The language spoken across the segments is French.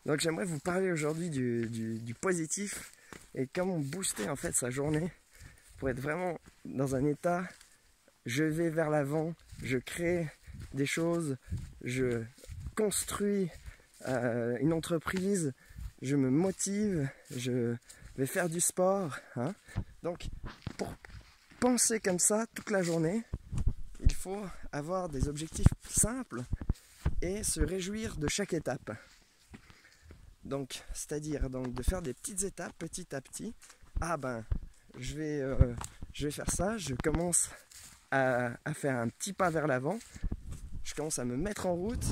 Donc j'aimerais vous parler aujourd'hui du positif et comment booster en fait sa journée pour être vraiment dans un état, je vais vers l'avant, je crée des choses, je construis une entreprise, je me motive, je vais faire du sport. Hein. Donc pour penser comme ça toute la journée, il faut avoir des objectifs simples et se réjouir de chaque étape. Donc, c'est-à-dire de faire des petites étapes petit à petit. Ah ben, je vais faire ça, je commence à faire un petit pas vers l'avant, je commence à me mettre en route,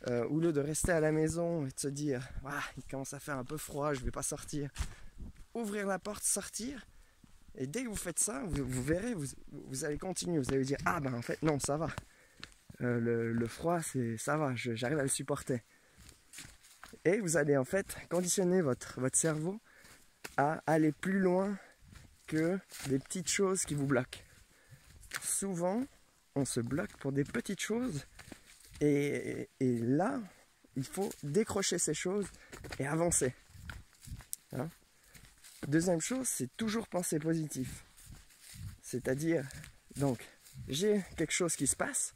au lieu de rester à la maison et de se dire ah, il commence à faire un peu froid, je ne vais pas sortir. Ouvrir la porte, sortir, et dès que vous faites ça, vous verrez, vous allez continuer, vous allez dire ah ben en fait non, ça va. Le froid, ça va, j'arrive à le supporter. Et vous allez en fait conditionner votre cerveau à aller plus loin que des petites choses qui vous bloquent. Souvent, on se bloque pour des petites choses et là, il faut décrocher ces choses et avancer. Hein? Deuxième chose, c'est toujours penser positif. C'est-à-dire, donc, j'ai quelque chose qui se passe,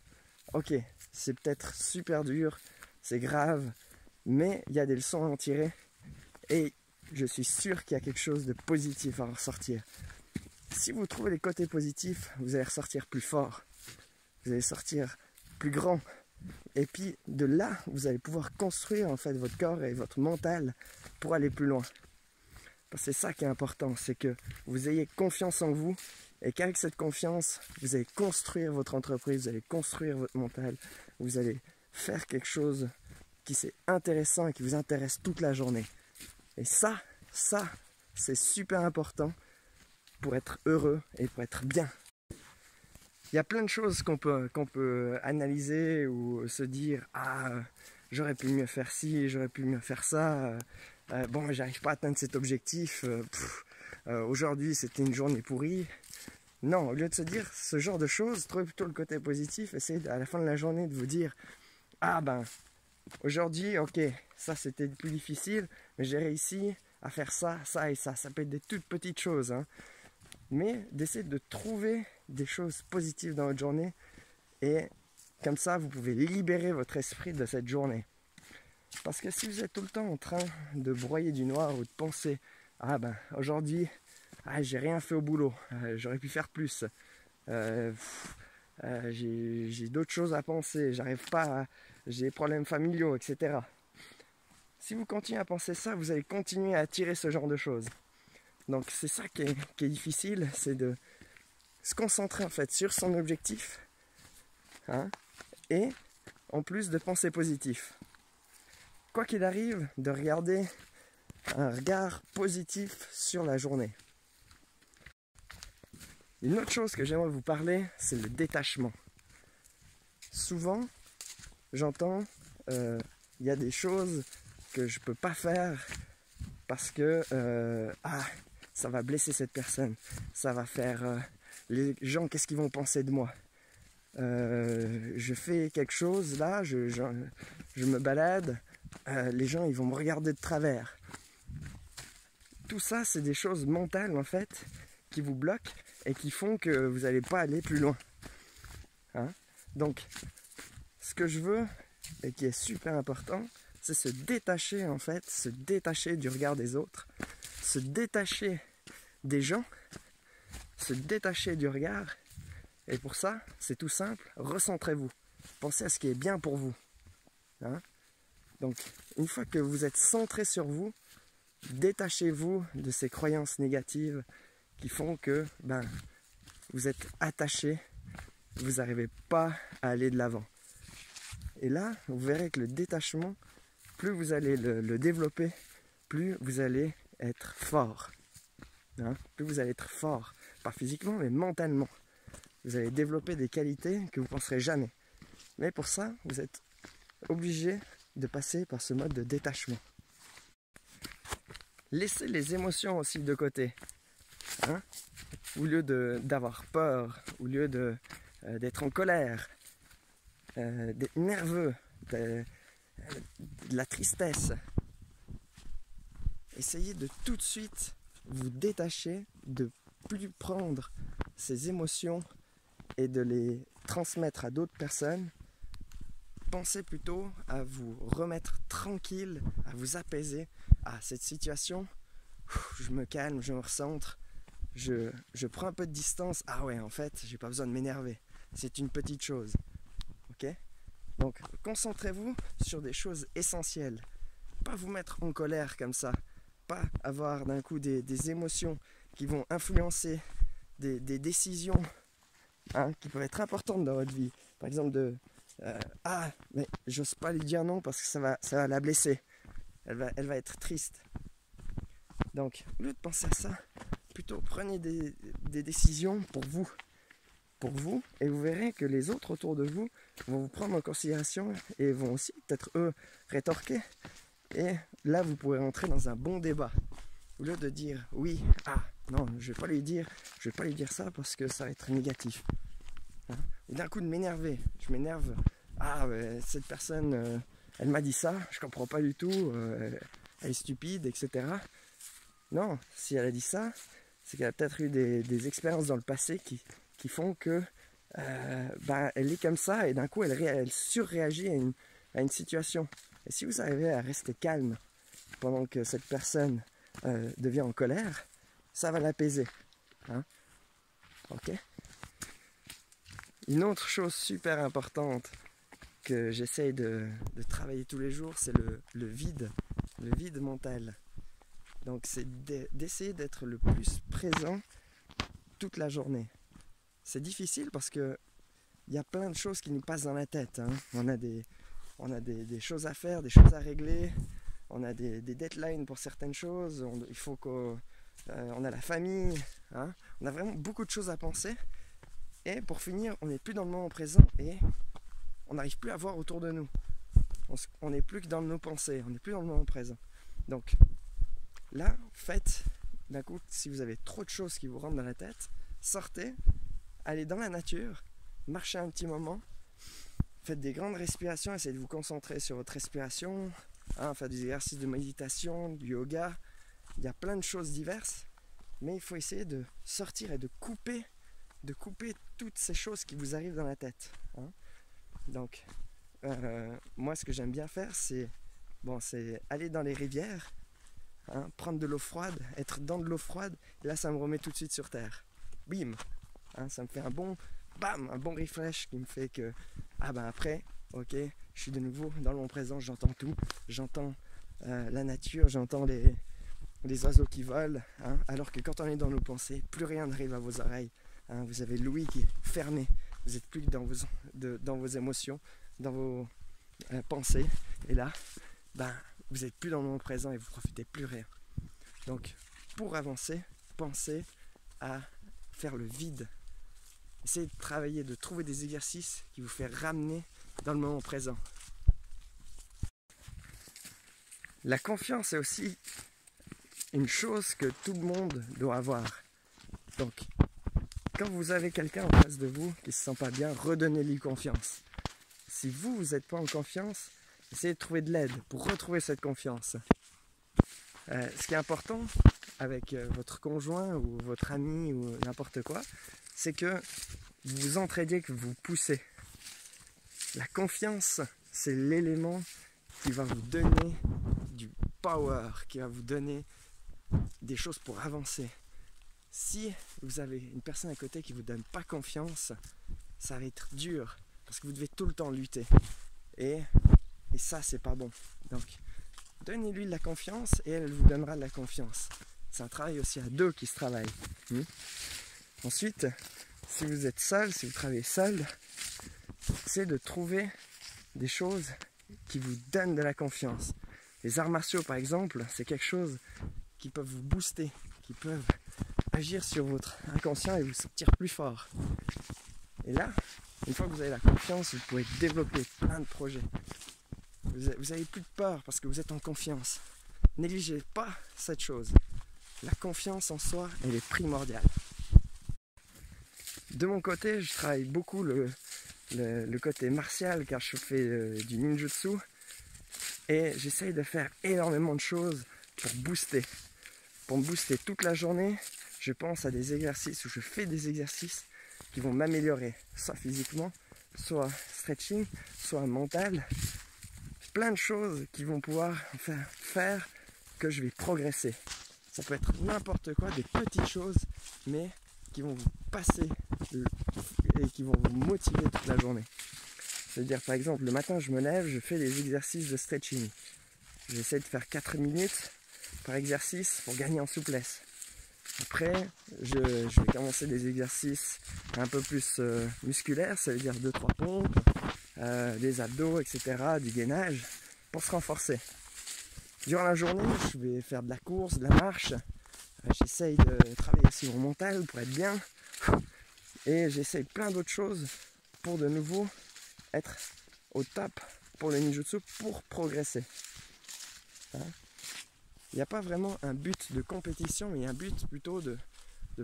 ok, c'est peut-être super dur, c'est grave, mais il y a des leçons à en tirer et je suis sûr qu'il y a quelque chose de positif à en ressortir. Si vous trouvez les côtés positifs, vous allez ressortir plus fort, vous allez sortir plus grand. Et puis de là, vous allez pouvoir construire en fait votre corps et votre mental pour aller plus loin. Parce que c'est ça qui est important, c'est que vous ayez confiance en vous et qu'avec cette confiance, vous allez construire votre entreprise, vous allez construire votre mental, vous allez faire quelque chose qui c'est intéressant et qui vous intéresse toute la journée. Et ça, c'est super important pour être heureux et pour être bien. Il y a plein de choses qu'on peut analyser ou se dire ah, j'aurais pu mieux faire ci, j'aurais pu mieux faire ça, bon, j'arrive pas à atteindre cet objectif, aujourd'hui c'était une journée pourrie. Non, au lieu de se dire ce genre de choses, trouvez plutôt le côté positif, essayez à la fin de la journée de vous dire ah ben, aujourd'hui, ok, ça c'était plus difficile, mais j'ai réussi à faire ça, ça et ça. Ça peut être des toutes petites choses, hein. Mais d'essayer de trouver des choses positives dans votre journée et comme ça, vous pouvez libérer votre esprit de cette journée. Parce que si vous êtes tout le temps en train de broyer du noir ou de penser ah ben, aujourd'hui, j'ai rien fait au boulot, j'aurais pu faire plus, j'ai d'autres choses à penser, j'arrive pas à... j'ai des problèmes familiaux, etc. Si vous continuez à penser ça, vous allez continuer à attirer ce genre de choses. Donc c'est ça qui est difficile, c'est de se concentrer en fait sur son objectif, hein, et en plus de penser positif. Quoi qu'il arrive, de regarder un regard positif sur la journée. Une autre chose que j'aimerais vous parler, c'est le détachement. Souvent, j'entends il y a des choses que je ne peux pas faire parce que ça va blesser cette personne, ça va faire les gens, qu'est-ce qu'ils vont penser de moi, je fais quelque chose là, je me balade, les gens ils vont me regarder de travers. Tout ça c'est des choses mentales en fait qui vous bloquent et qui font que vous n'allez pas aller plus loin, hein? Donc ce que je veux et qui est super important, c'est se détacher en fait, se détacher du regard des autres, se détacher des gens, se détacher du regard. Et pour ça, c'est tout simple, recentrez-vous. Pensez à ce qui est bien pour vous. Hein? Donc, une fois que vous êtes centré sur vous, détachez-vous de ces croyances négatives qui font que vous êtes attaché, vous n'arrivez pas à aller de l'avant. Et là, vous verrez que le détachement, plus vous allez le développer, plus vous allez être fort. Hein? Plus vous allez être fort, pas physiquement, mais mentalement. Vous allez développer des qualités que vous ne penserez jamais. Mais pour ça, vous êtes obligé de passer par ce mode de détachement. Laissez les émotions aussi de côté. Hein? Au lieu d'avoir peur, au lieu d'être en colère, d'être nerveux, de la tristesse. essayez de tout de suite vous détacher, de plus prendre ces émotions et de les transmettre à d'autres personnes. Pensez plutôt à vous remettre tranquille, à vous apaiser. Ah, cette situation, je me calme, je me recentre, je prends un peu de distance. Ah ouais, en fait, j'ai pas besoin de m'énerver. C'est une petite chose. Ok ? Donc, concentrez-vous sur des choses essentielles. Pas vous mettre en colère comme ça. Pas avoir d'un coup des émotions qui vont influencer des décisions qui peuvent être importantes dans votre vie. Par exemple, mais j'ose pas lui dire non parce que ça va la blesser. Elle va être triste. Donc, au lieu de penser à ça, plutôt prenez des décisions pour vous, et vous verrez que les autres autour de vous vont vous prendre en considération et vont aussi peut-être eux rétorquer. Et là, vous pourrez entrer dans un bon débat. Au lieu de dire oui, non, je vais pas lui dire ça parce que ça va être négatif. Ou d'un coup de m'énerver, je m'énerve, cette personne, elle m'a dit ça, je comprends pas du tout, elle est stupide, etc. Non, si elle a dit ça, c'est qu'elle a peut-être eu des expériences dans le passé qui font que elle est comme ça et d'un coup elle surréagit à une situation. Et si vous arrivez à rester calme pendant que cette personne devient en colère, ça va l'apaiser. Ok ? Une autre chose super importante que j'essaye de travailler tous les jours, c'est le vide mental. Donc c'est d'essayer d'être le plus présent toute la journée. C'est difficile parce que il y a plein de choses qui nous passent dans la tête. On a des choses à faire, des choses à régler, on a des deadlines pour certaines choses, il faut qu'on a la famille, on a vraiment beaucoup de choses à penser. Et pour finir, on n'est plus dans le moment présent et on n'arrive plus à voir autour de nous. On n'est plus que dans nos pensées, on n'est plus dans le moment présent. Donc là, faites, d'un coup, si vous avez trop de choses qui vous rentrent dans la tête, sortez, allez dans la nature, marchez un petit moment, faites des grandes respirations, essayez de vous concentrer sur votre respiration, faites des exercices de méditation, du yoga. Il y a plein de choses diverses, mais il faut essayer de sortir et de couper toutes ces choses qui vous arrivent dans la tête. Donc, moi, ce que j'aime bien faire, c'est aller dans les rivières, prendre de l'eau froide, être dans de l'eau froide, et là, ça me remet tout de suite sur terre. Bim, ça me fait un bon refresh qui me fait que, après, ok, je suis de nouveau dans le moment présent, j'entends tout, j'entends la nature, j'entends les oiseaux qui volent, alors que quand on est dans nos pensées, plus rien n'arrive à vos oreilles. Vous avez l'ouïe qui est fermée, vous n'êtes plus dans vos émotions, dans vos pensées, et là, vous n'êtes plus dans le moment présent et vous ne profitez plus rien. Donc, pour avancer, pensez à faire le vide. Essayez de travailler, de trouver des exercices qui vous font ramener dans le moment présent. La confiance est aussi une chose que tout le monde doit avoir. Donc, quand vous avez quelqu'un en face de vous qui ne se sent pas bien, redonnez-lui confiance. Si vous n'êtes pas en confiance, essayez de trouver de l'aide pour retrouver cette confiance. Ce qui est important avec votre conjoint ou votre ami ou n'importe quoi, c'est que vous vous entraidiez, que vous poussez. La confiance, c'est l'élément qui va vous donner du power, qui va vous donner des choses pour avancer. Si vous avez une personne à côté qui ne vous donne pas confiance, ça va être dur parce que vous devez tout le temps lutter. Et ça, c'est pas bon. Donc, donnez-lui de la confiance et elle vous donnera de la confiance. C'est un travail aussi à deux qui se travaille. Ensuite, si vous êtes seul, si vous travaillez seul, c'est de trouver des choses qui vous donnent de la confiance. Les arts martiaux, par exemple, c'est quelque chose qui peut vous booster, qui peuvent agir sur votre inconscient et vous sentir plus fort. Et là, une fois que vous avez la confiance, vous pouvez développer plein de projets. Vous n'avez plus de peur parce que vous êtes en confiance. Négligez pas cette chose. La confiance en soi, elle est primordiale. De mon côté, je travaille beaucoup le côté martial car je fais du ninjutsu et j'essaye de faire énormément de choses pour booster. Pour me booster toute la journée, je pense à des exercices où je fais des exercices qui vont m'améliorer, soit physiquement, soit stretching, soit mental. Plein de choses qui vont pouvoir faire que je vais progresser. Ça peut être n'importe quoi, des petites choses, mais qui vont vous passer et qui vont vous motiver toute la journée. C'est-à-dire, par exemple, le matin, je me lève, je fais des exercices de stretching. J'essaie de faire 4 minutes par exercice pour gagner en souplesse. Après, je vais commencer des exercices un peu plus musculaires, ça veut dire 2-3 pompes, des abdos, etc., du gainage, pour se renforcer. Durant la journée, je vais faire de la course, de la marche. J'essaye de travailler sur mon mental pour être bien. Et j'essaye plein d'autres choses pour de nouveau être au top pour le ninjutsu, pour progresser. Il n'y a pas vraiment un but de compétition, mais il y a un but plutôt de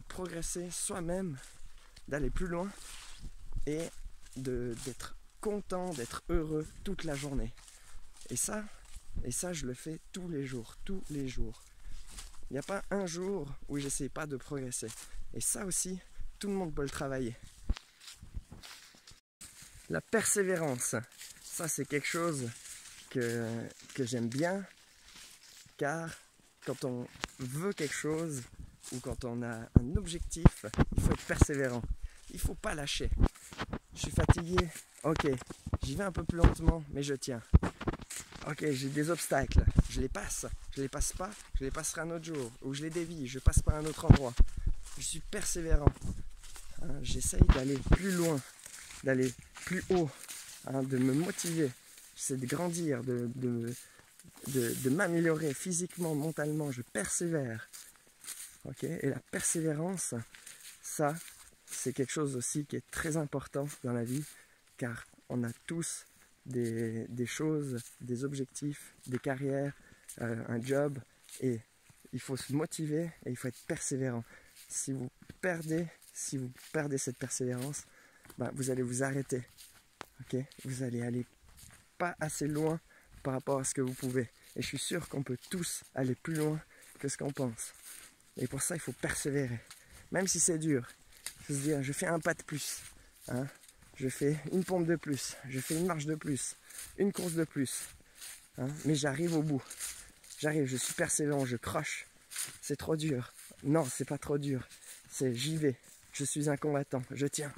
progresser soi-même, d'aller plus loin et d'être content, d'être heureux toute la journée. Et ça, je le fais tous les jours. Il n'y a pas un jour où j'essaie pas de progresser. Et ça aussi, tout le monde peut le travailler. La persévérance, ça c'est quelque chose que j'aime bien, car quand on veut quelque chose ou quand on a un objectif, il faut être persévérant. Il ne faut pas lâcher. Je suis fatigué, ok, j'y vais un peu plus lentement, mais je tiens. Ok, j'ai des obstacles, je les passe pas, je les passerai un autre jour, ou je les dévie, je passe par un autre endroit. Je suis persévérant. J'essaye d'aller plus loin, d'aller plus haut, de me motiver. J'essaie de grandir, de m'améliorer physiquement, mentalement. Je persévère. Okay, et la persévérance, ça, c'est quelque chose aussi qui est très important dans la vie, car on a tous des choses, des objectifs, des carrières, un job, et il faut se motiver et il faut être persévérant. Si vous perdez cette persévérance, vous allez vous arrêter. Okay, vous allez aller pas assez loin par rapport à ce que vous pouvez. Et je suis sûr qu'on peut tous aller plus loin que ce qu'on pense. Et pour ça, il faut persévérer. Même si c'est dur, il faut se dire, je fais un pas de plus. Je fais une pompe de plus. Je fais une marche de plus. Une course de plus. Mais j'arrive au bout. J'arrive, je suis persévérant, je croche. C'est trop dur. Non, c'est pas trop dur. C'est j'y vais. Je suis un combattant. Je tiens.